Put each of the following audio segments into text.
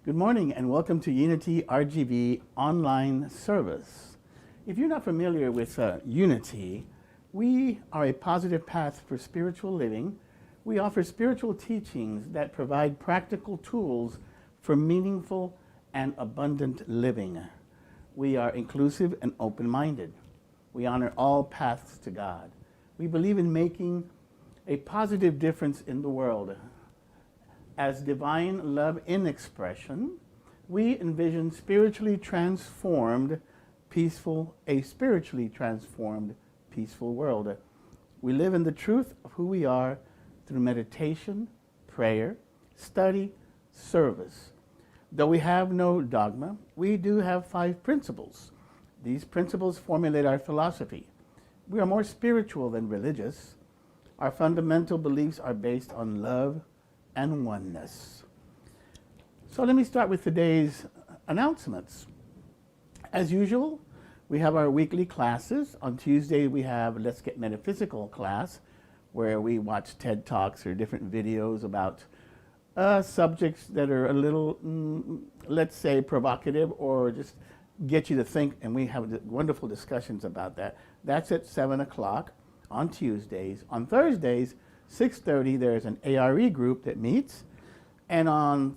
Good morning and welcome to Unity RGV online service. If you're not familiar with Unity, we are a positive path for spiritual living. We offer spiritual teachings that provide practical tools for meaningful and abundant living. We are inclusive and open-minded. We honor all paths to God. We believe in making a positive difference in the world. As divine love in expression, we envision a spiritually transformed, peaceful world. We live in the truth of who we are through meditation, prayer, study, service. Though we have no dogma, we do have 5 principles. These principles formulate our philosophy. We are more spiritual than religious. Our fundamental beliefs are based on love and oneness. So let me start with today's announcements. As usual, we have our weekly classes. On Tuesday, we have Let's Get Metaphysical class, where we watch TED Talks or different videos about subjects that are a little, let's say, provocative or just get you to think, and we have wonderful discussions about that. That's at 7 o'clock on Tuesdays. On Thursdays, 6:30, there's an ARE group that meets. And on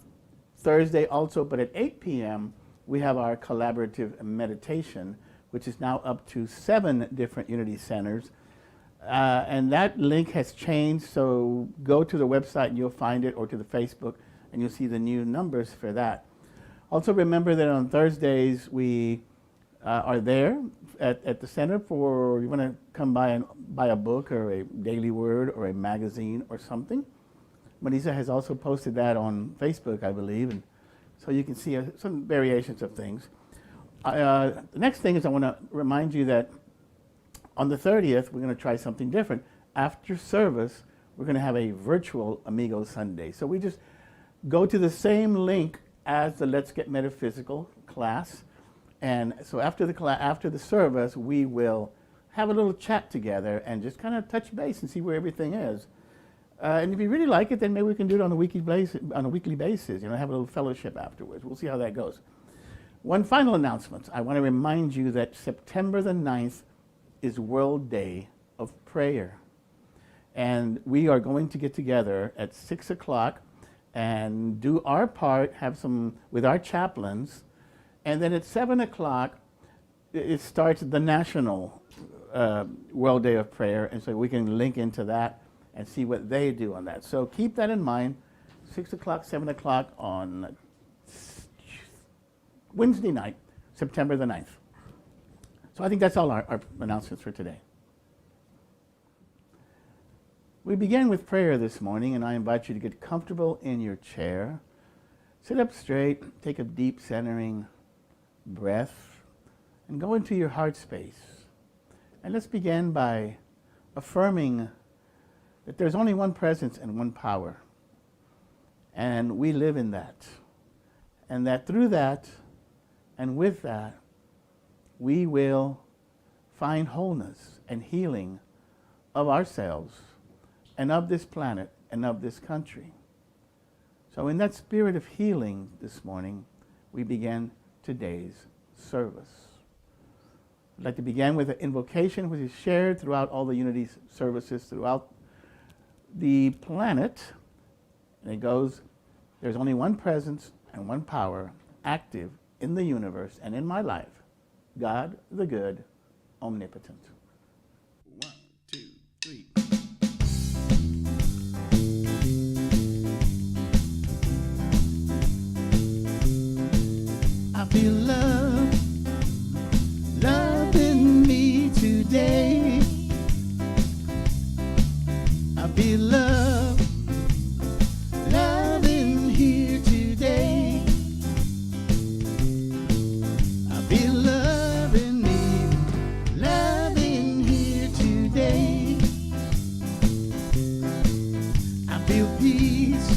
Thursday also, but at 8 p.m., we have our collaborative meditation, which is now up to 7 different Unity centers. And that link has changed, so go to the website and you'll find it, or to the Facebook, and you'll see the new numbers for that. Also remember that on Thursdays, we are there at the center for, you want to come by and buy a book or a daily word or a magazine or something. Marisa has also posted that on Facebook, I believe, and so you can see some variations of things. The next thing is I want to remind you that on the 30th, we're going to try something different. After service, we're going to have a virtual Amigo Sunday. So we just go to the same link as the Let's Get Metaphysical class. And so after the service, we will have a little chat together and just kind of touch base and see where everything is. And if you really like it, then maybe we can do it on a weekly basis, you know, have a little fellowship afterwards. We'll see how that goes. One final announcement. I want to remind you that September the 9th is World Day of Prayer. And we are going to get together at 6 o'clock and do our part, have some with our chaplains. And then at 7 o'clock, it starts the National World Day of Prayer. And so we can link into that and see what they do on that. So keep that in mind, 6 o'clock, 7 o'clock on Wednesday night, September the 9th. So I think that's all our announcements for today. We began with prayer this morning, and I invite you to get comfortable in your chair. Sit up straight, take a deep centering breath, and go into your heart space. And let's begin by affirming that there's only one presence and one power. And we live in that. And that through that and with that, we will find wholeness and healing of ourselves and of this planet and of this country. So in that spirit of healing this morning, we began today's service. I'd like to begin with an invocation which is shared throughout all the Unity services throughout the planet. And it goes, there's only one presence and one power active in the universe and in my life, God the good, omnipotent. 1, 2, 3. I feel love in me today. I feel love in here today. I feel love in me, love in here today. I feel peace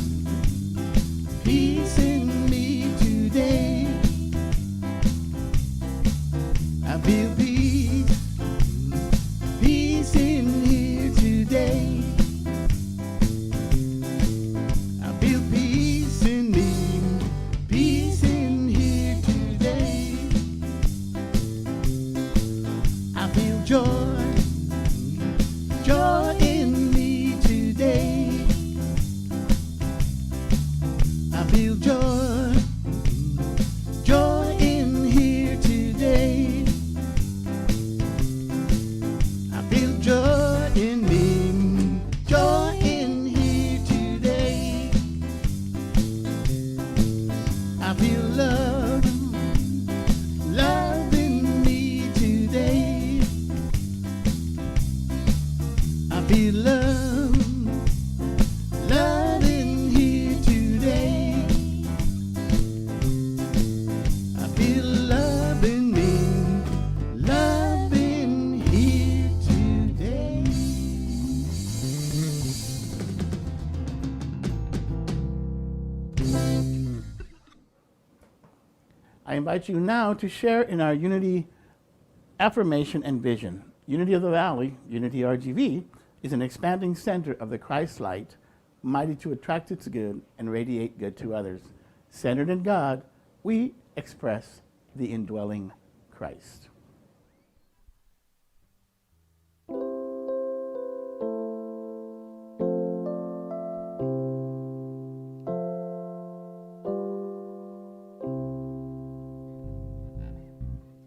in me today. I feel peace in here today. I feel peace in me, peace I invite you now to share in our unity affirmation and vision. Unity of the Valley, Unity RGV, is an expanding center of the Christ light, mighty to attract its good and radiate good to others. Centered in God, we express the indwelling Christ.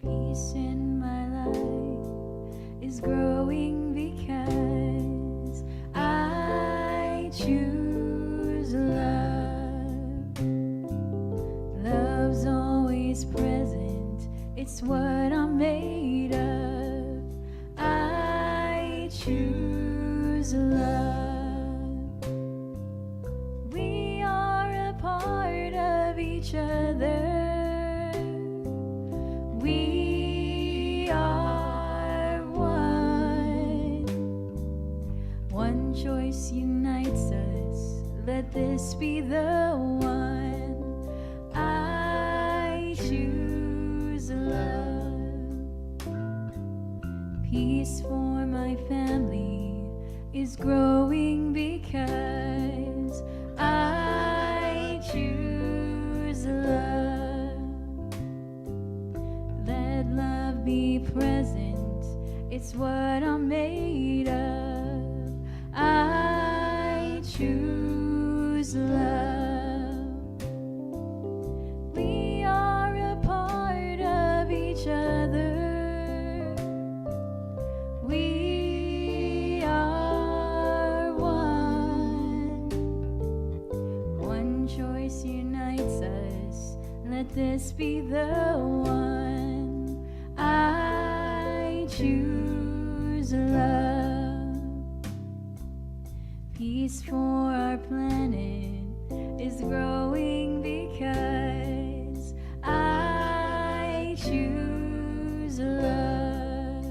Peace in my life is growing because I choose love. Love's always present, it's what I'm made of. I choose love. We are a part of each other. We are one. One choice unites us. Let this be the one. I choose love. Peace for my family is growing because I choose love. Let love be present, it's what I'm made of. I choose love. We are a part of each other. We are one. One choice unites us. Let this be the one. I choose love. Peace for our planet is growing because I choose love.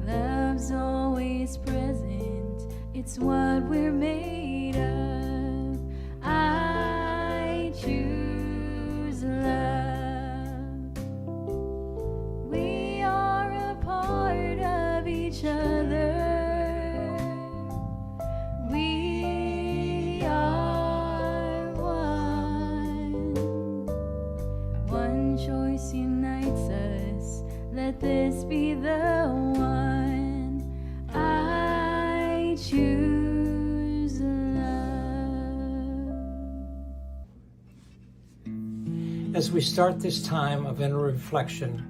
Love's always present, it's what we're made of. I choose love. We are a part of each other. We are one. One choice unites us. Let this be the one. I choose love. As we start this time of inner reflection,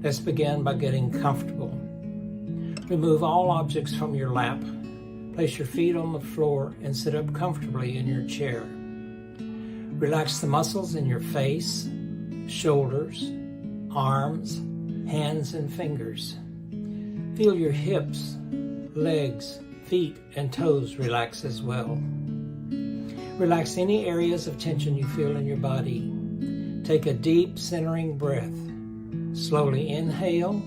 let's begin by getting comfortable. Remove all objects from your lap. Place your feet on the floor and sit up comfortably in your chair. Relax the muscles in your face, shoulders, arms, hands, and fingers. Feel your hips, legs, feet, and toes relax as well. Relax any areas of tension you feel in your body. Take a deep centering breath. Slowly inhale,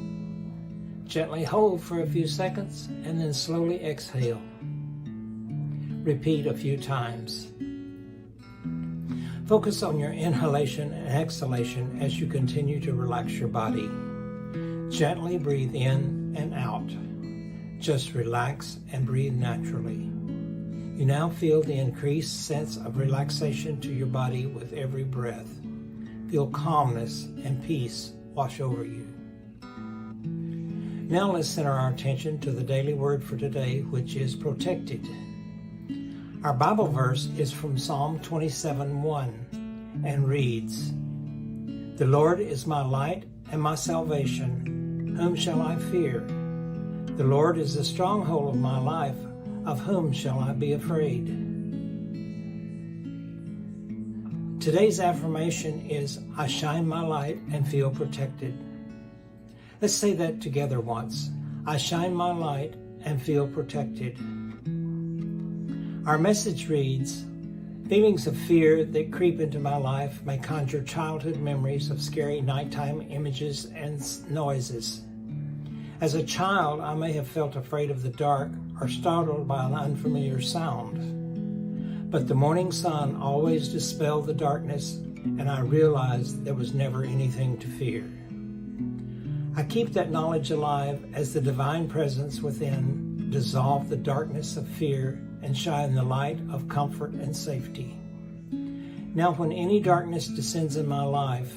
gently hold for a few seconds, and then slowly exhale. Repeat a few times. Focus on your inhalation and exhalation as you continue to relax your body. Gently breathe in and out. Just relax and breathe naturally. You now feel the increased sense of relaxation to your body with every breath. Feel calmness and peace wash over you. Now let's center our attention to the daily word for today, which is protected. Our Bible verse is from Psalm 27:1 and reads, "The Lord is my light and my salvation. Whom shall I fear? The Lord is the stronghold of my life. Of whom shall I be afraid?" Today's affirmation is, I shine my light and feel protected. Let's say that together once. I shine my light and feel protected. Our message reads, feelings of fear that creep into my life may conjure childhood memories of scary nighttime images and noises. As a child, I may have felt afraid of the dark or startled by an unfamiliar sound. But the morning sun always dispelled the darkness and I realized there was never anything to fear. I keep that knowledge alive as the divine presence within dissolve the darkness of fear and shine the light of comfort and safety. Now, when any darkness descends in my life,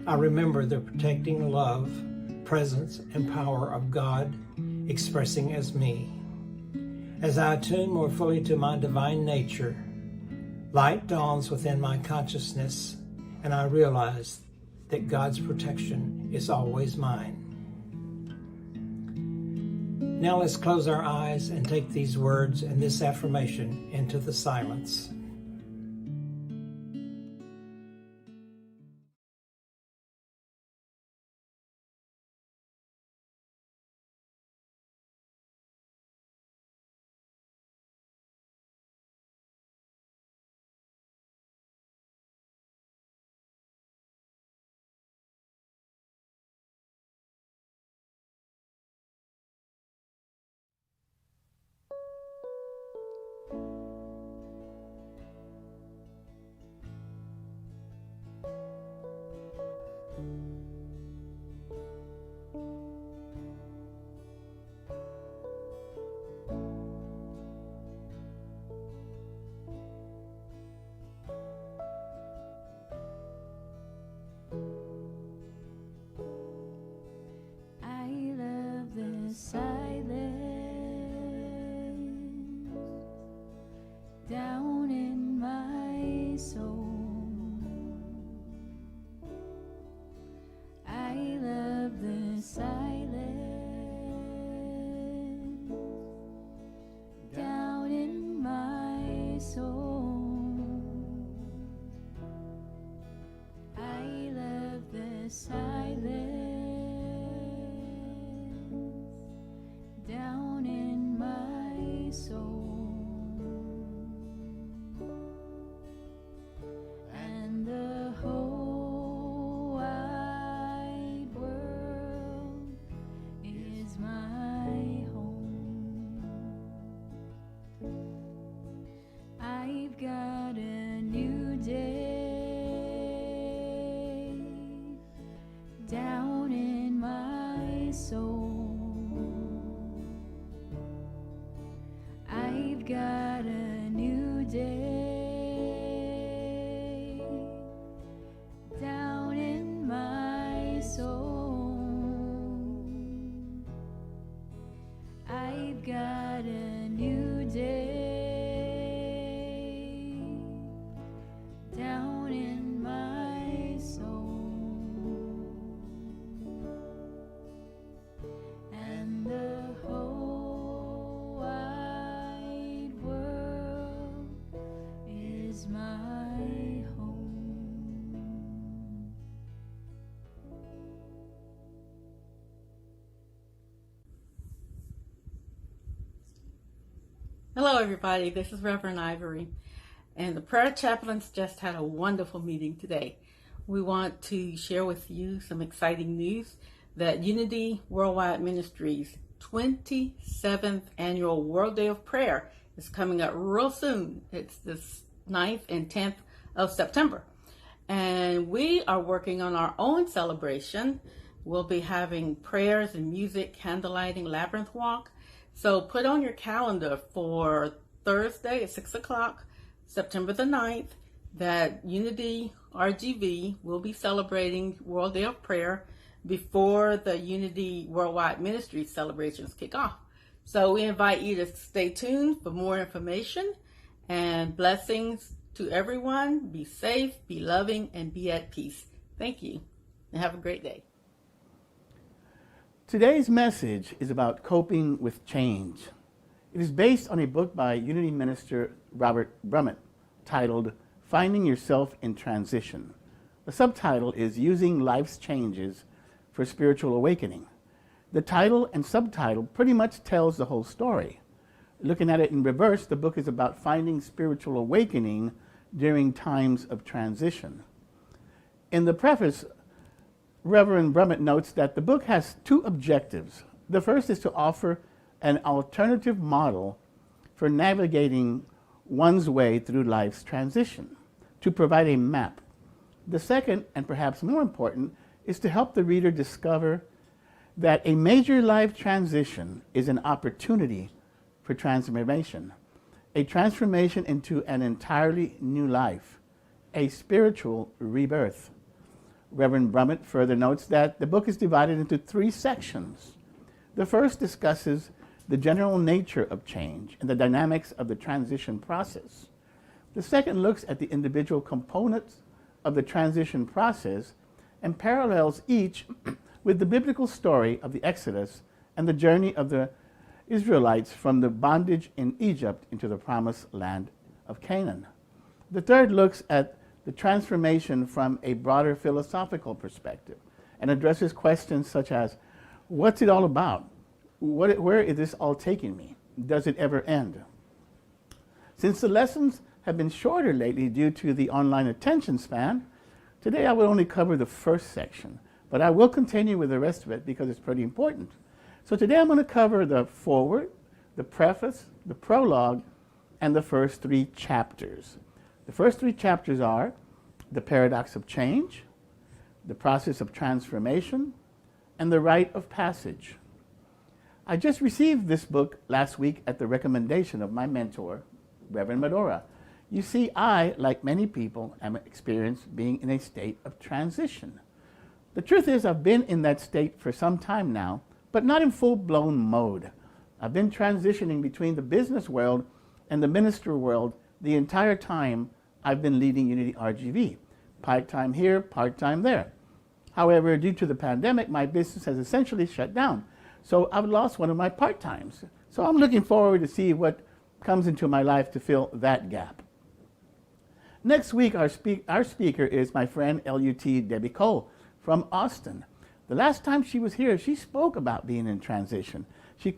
I remember the protecting love, presence, and power of God expressing as me. As I attune more fully to my divine nature, light dawns within my consciousness, and I realize that God's protection is always mine. Now let's close our eyes and take these words and this affirmation into the silence. I love the silence down in my soul. I love the silence down in my soul. I love the silence down in my soul, and the whole wide world is my home. I've got a new day down in my soul. I've got a new day down in my soul. I've got a new day down in my soul, and the whole wide world is my home. Hello, everybody. This is Reverend Ivory, and the prayer chaplains just had a wonderful meeting today. We want to share with you some exciting news that Unity Worldwide Ministries 27th Annual World Day of Prayer is coming up real soon. It's the 9th and 10th of September. And we are working on our own celebration. We'll be having prayers and music, candlelighting, labyrinth walk. So put on your calendar for Thursday at 6 o'clock, September the 9th, that Unity RGV will be celebrating World Day of Prayer before the Unity Worldwide Ministries celebrations kick off. So we invite you to stay tuned for more information, and blessings to everyone. Be safe, be loving, and be at peace. Thank you, and have a great day. Today's message is about coping with change. It is based on a book by Unity minister Robert Brummett titled Finding Yourself in Transition. The subtitle is Using Life's Changes for Spiritual Awakening. The title and subtitle pretty much tells the whole story. Looking at it in reverse, the book is about finding spiritual awakening during times of transition. In the preface, Reverend Brummett notes that the book has two objectives. The first is to offer an alternative model for navigating one's way through life's transition, to provide a map The second, and perhaps more important, is to help the reader discover that a major life transition is an opportunity for transformation, a transformation into an entirely new life, a spiritual rebirth. Reverend Brummett further notes that the book is divided into 3 sections. The first discusses the general nature of change and the dynamics of the transition process. The second looks at the individual components of the transition process and parallels each with the biblical story of the Exodus and the journey of the Israelites from the bondage in Egypt into the promised land of Canaan. The third looks at the transformation from a broader philosophical perspective and addresses questions such as, what's it all about? Where is this all taking me? Does it ever end? Since the lessons have been shorter lately due to the online attention span, today I will only cover the first section, but I will continue with the rest of it because it's pretty important. So today I'm going to cover the foreword, the preface, the prologue, and the first 3 chapters. The first 3 chapters are the paradox of change, the process of transformation, and the rite of passage. I just received this book last week at the recommendation of my mentor, Reverend Medora. You see, I, like many people, am experienced being in a state of transition. The truth is, I've been in that state for some time now, but not in full-blown mode. I've been transitioning between the business world and the ministry world the entire time I've been leading Unity RGV. Part-time here, part-time there. However, due to the pandemic, my business has essentially shut down. So I've lost one of my part-times. So I'm looking forward to see what comes into my life to fill that gap. Next week, our speaker is my friend LUT Debbie Cole from Austin. The last time she was here, she spoke about being in transition. She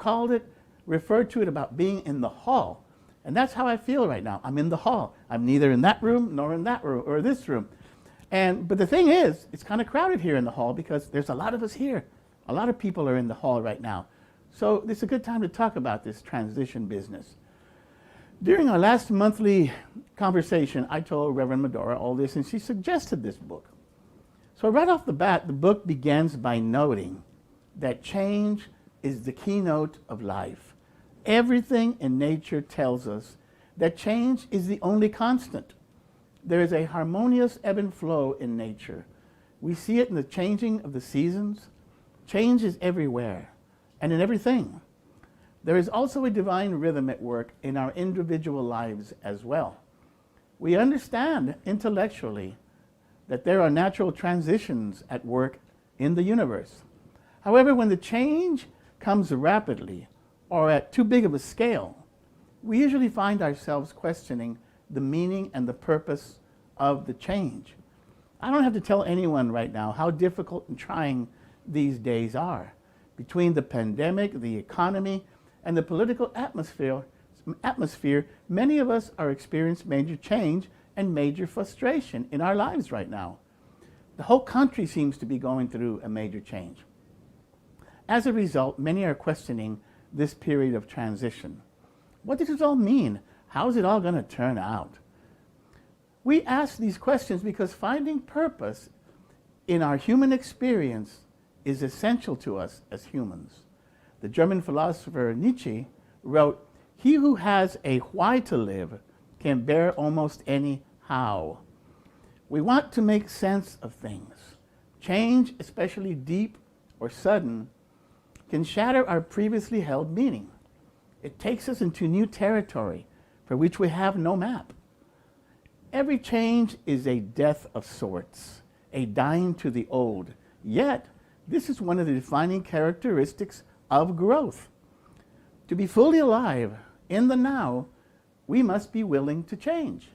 referred to it about being in the hall. And that's how I feel right now. I'm in the hall. I'm neither in that room nor in that room or this room. But the thing is, it's kind of crowded here in the hall because there's a lot of us here. A lot of people are in the hall right now. So it's a good time to talk about this transition business. During our last monthly conversation, I told Reverend Medora all this, and she suggested this book. So right off the bat, the book begins by noting that change is the keynote of life. Everything in nature tells us that change is the only constant. There is a harmonious ebb and flow in nature. We see it in the changing of the seasons. Change is everywhere and in everything. There is also a divine rhythm at work in our individual lives as well. We understand intellectually that there are natural transitions at work in the universe. However, when the change comes rapidly or at too big of a scale, we usually find ourselves questioning the meaning and the purpose of the change. I don't have to tell anyone right now how difficult and trying these days are. Between the pandemic, the economy, and the political atmosphere, many of us are experiencing major change and major frustration in our lives right now. The whole country seems to be going through a major change. As a result, many are questioning this period of transition. What does it all mean? How is it all going to turn out? We ask these questions because finding purpose in our human experience is essential to us as humans. The German philosopher Nietzsche wrote, "He who has a why to live can bear almost any how." We want to make sense of things. Change, especially deep or sudden, can shatter our previously held meaning. It takes us into new territory for which we have no map. Every change is a death of sorts, a dying to the old. Yet, this is one of the defining characteristics of growth. To be fully alive in the now, we must be willing to change.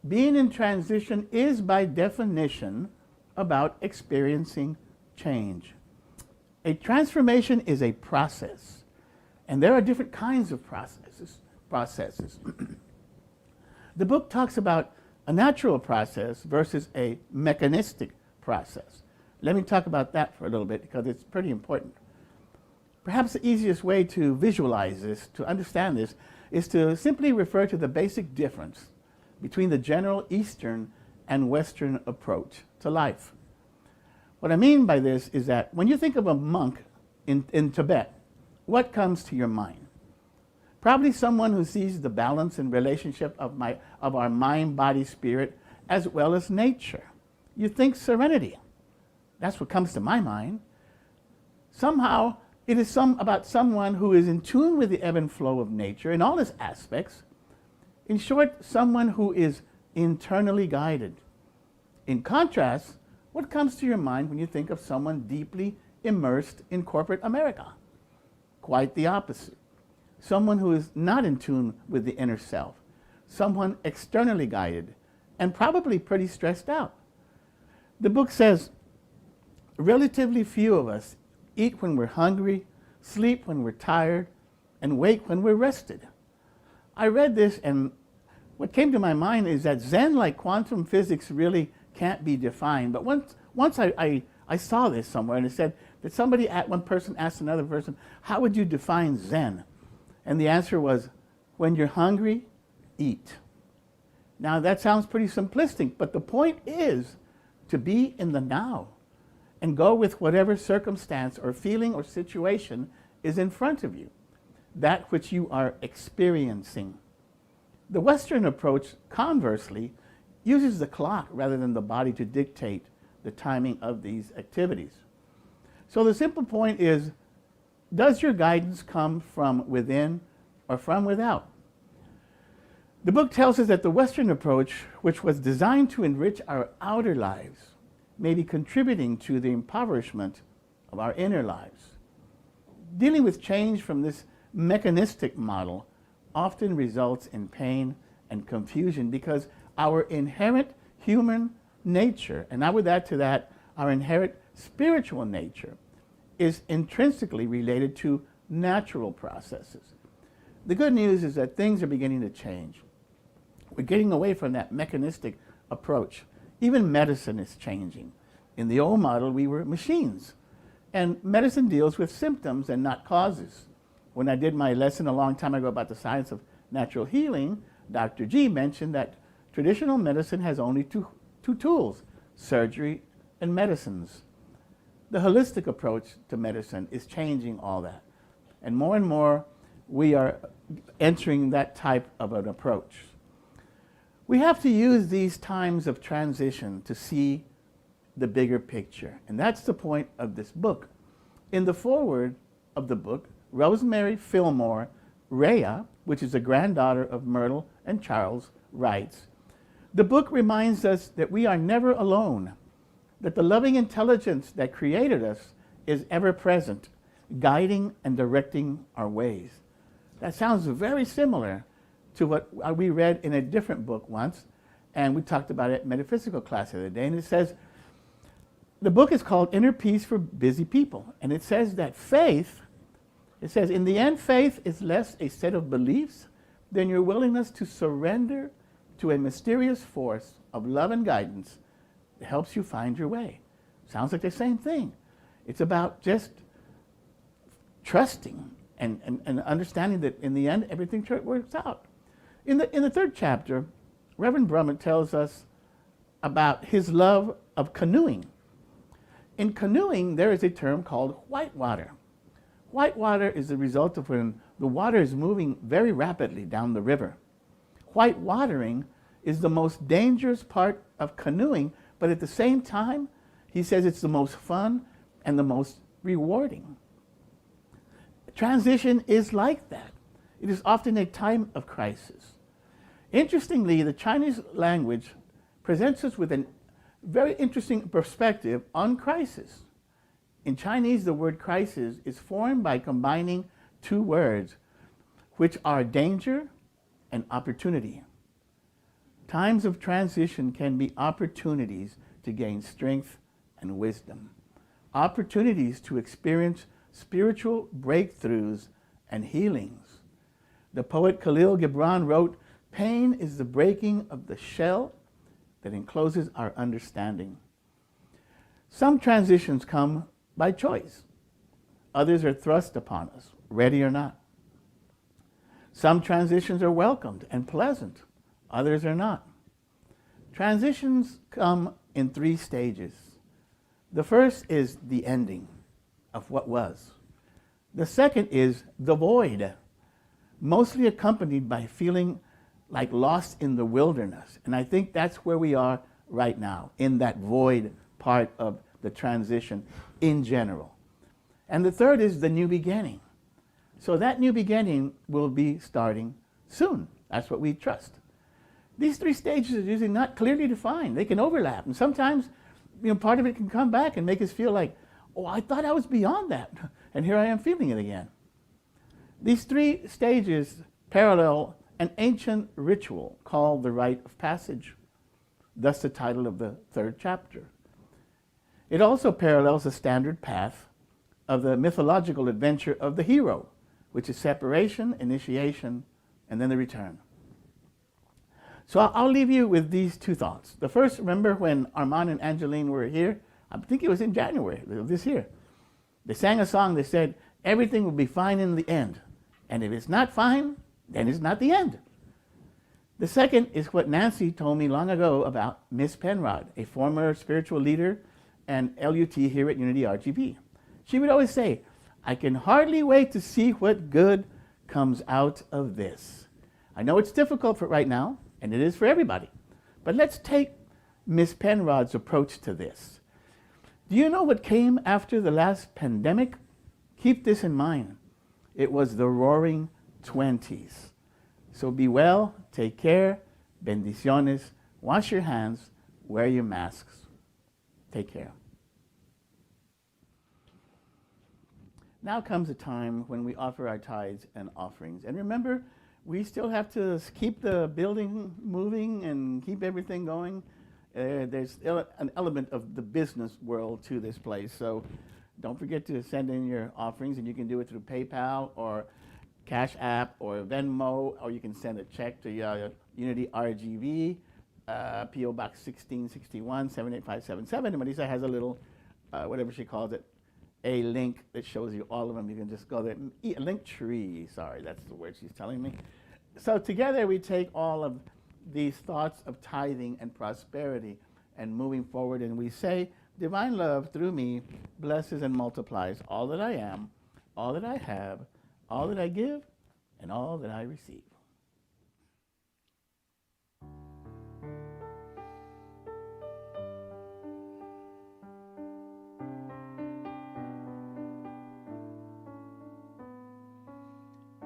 Being in transition is by definition about experiencing change. A transformation is a process, and there are different kinds of processes. The book talks about a natural process versus a mechanistic process. Let me talk about that for a little bit because it's pretty important. Perhaps the easiest way to visualize this, to understand this, is to simply refer to the basic difference between the general Eastern and Western approach to life. What I mean by this is that when you think of a monk in Tibet, what comes to your mind? Probably someone who sees the balance and relationship of our mind, body, spirit, as well as nature. You think serenity. That's what comes to my mind. Somehow, it is about someone who is in tune with the ebb and flow of nature in all its aspects. In short, someone who is internally guided. In contrast, what comes to your mind when you think of someone deeply immersed in corporate America? Quite the opposite. Someone who is not in tune with the inner self. Someone externally guided and probably pretty stressed out. The book says, relatively few of us eat when we're hungry, sleep when we're tired, and wake when we're rested. I read this, and what came to my mind is that Zen, like quantum physics, really can't be defined. But once I saw this somewhere, and it said that one person asked another person, how would you define Zen? And the answer was, when you're hungry, eat. Now that sounds pretty simplistic, but the point is to be in the now and go with whatever circumstance or feeling or situation is in front of you, that which you are experiencing. The Western approach, conversely, uses the clock rather than the body to dictate the timing of these activities. So the simple point is, does your guidance come from within or from without? The book tells us that the Western approach, which was designed to enrich our outer lives, may be contributing to the impoverishment of our inner lives. Dealing with change from this mechanistic model often results in pain and confusion because our inherent human nature, and I would add to that our inherent spiritual nature, is intrinsically related to natural processes. The good news is that things are beginning to change. We're getting away from that mechanistic approach. Even medicine is changing. In the old model, we were machines. And medicine deals with symptoms and not causes. When I did my lesson a long time ago about the science of natural healing, Dr. G mentioned that traditional medicine has only two tools, surgery and medicines. The holistic approach to medicine is changing all that. And more, we are entering that type of an approach. We have to use these times of transition to see the bigger picture. And that's the point of this book. In the foreword of the book, Rosemary Fillmore, Rhea, which is the granddaughter of Myrtle and Charles, writes, the book reminds us that we are never alone, that the loving intelligence that created us is ever present, guiding and directing our ways. That sounds very similar to what we read in a different book once, and we talked about it in metaphysical class the other day, and it says, the book is called Inner Peace for Busy People, and it says that faith, it says, in the end, faith is less a set of beliefs than your willingness to surrender to a mysterious force of love and guidance that helps you find your way. Sounds like the same thing. It's about just trusting and understanding that in the end, everything works out. In the third chapter, Reverend Brummett tells us about his love of canoeing. In canoeing, there is a term called whitewater. Whitewater is the result of when the water is moving very rapidly down the river. Whitewatering is the most dangerous part of canoeing, but at the same time, he says it's the most fun and the most rewarding. Transition is like that. It is often a time of crisis. Interestingly, the Chinese language presents us with a very interesting perspective on crisis. In Chinese, the word crisis is formed by combining two words, which are danger and opportunity. Times of transition can be opportunities to gain strength and wisdom, opportunities to experience spiritual breakthroughs and healings. The poet Khalil Gibran wrote, pain is the breaking of the shell that encloses our understanding. Some transitions come by choice. Others are thrust upon us, ready or not. Some transitions are welcomed and pleasant. Others are not. Transitions come in 3 stages. The first is the ending of what was. The second is the void, mostly accompanied by feeling like lost in the wilderness. And I think that's where we are right now, in that void part of the transition in general. And the third is the new beginning. So that new beginning will be starting soon. That's what we trust. These 3 stages are usually not clearly defined. They can overlap. And sometimes, part of it can come back and make us feel like, oh, I thought I was beyond that. And here I am feeling it again. These 3 stages parallel an ancient ritual called the rite of passage, thus the title of the 3rd chapter. It also parallels the standard path of the mythological adventure of the hero, which is separation, initiation, and then the return. So I'll leave you with these 2 thoughts. The first, remember when Armand and Angeline were here? I think it was in January of this year. They sang a song that said, everything will be fine in the end. And if it's not fine, then it's not the end. The second is what Nancy told me long ago about Miss Penrod, a former spiritual leader and LUT here at Unity RGB. She would always say, I can hardly wait to see what good comes out of this. I know it's difficult for right now, and it is for everybody. But let's take Miss Penrod's approach to this. Do you know what came after the last pandemic? Keep this in mind. It was the roaring 20s. So be well, take care, bendiciones, wash your hands, wear your masks. Take care. Now comes a time when we offer our tithes and offerings. And remember, we still have to keep the building moving and keep everything going. There's an element of the business world to this place. So don't forget to send in your offerings, and you can do it through PayPal or Cash App or Venmo, or you can send a check to Unity RGV, P.O. Box 1661, 78577. And Marisa has a little, whatever she calls it, a link that shows you all of them. You can just go there. A link tree, sorry, that's the word she's telling me. So together we take all of these thoughts of tithing and prosperity and moving forward, and we say, divine love through me blesses and multiplies all that I am, all that I have, all that I give, and all that I receive.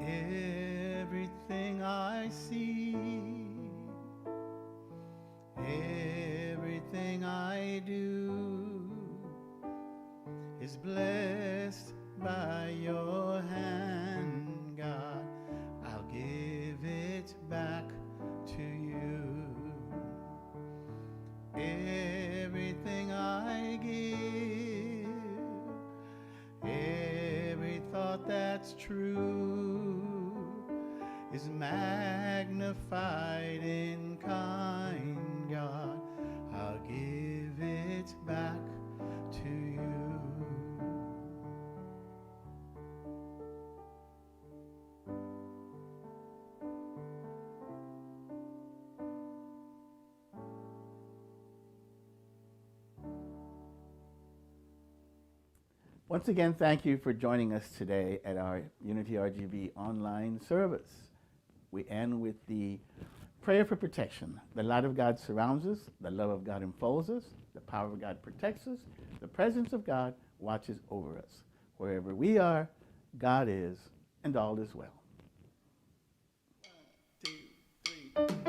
Everything I see, everything I do is blessed by your hand, God. I'll give it back to you. Everything I give, every thought that's true is magnified in kind, God. I'll give it back to you. Once again, thank you for joining us today at our Unity RGB online service. We end with the prayer for protection. The light of God surrounds us, the love of God enfolds us, the power of God protects us, the presence of God watches over us. Wherever we are, God is, and all is well. 1, 2, 3.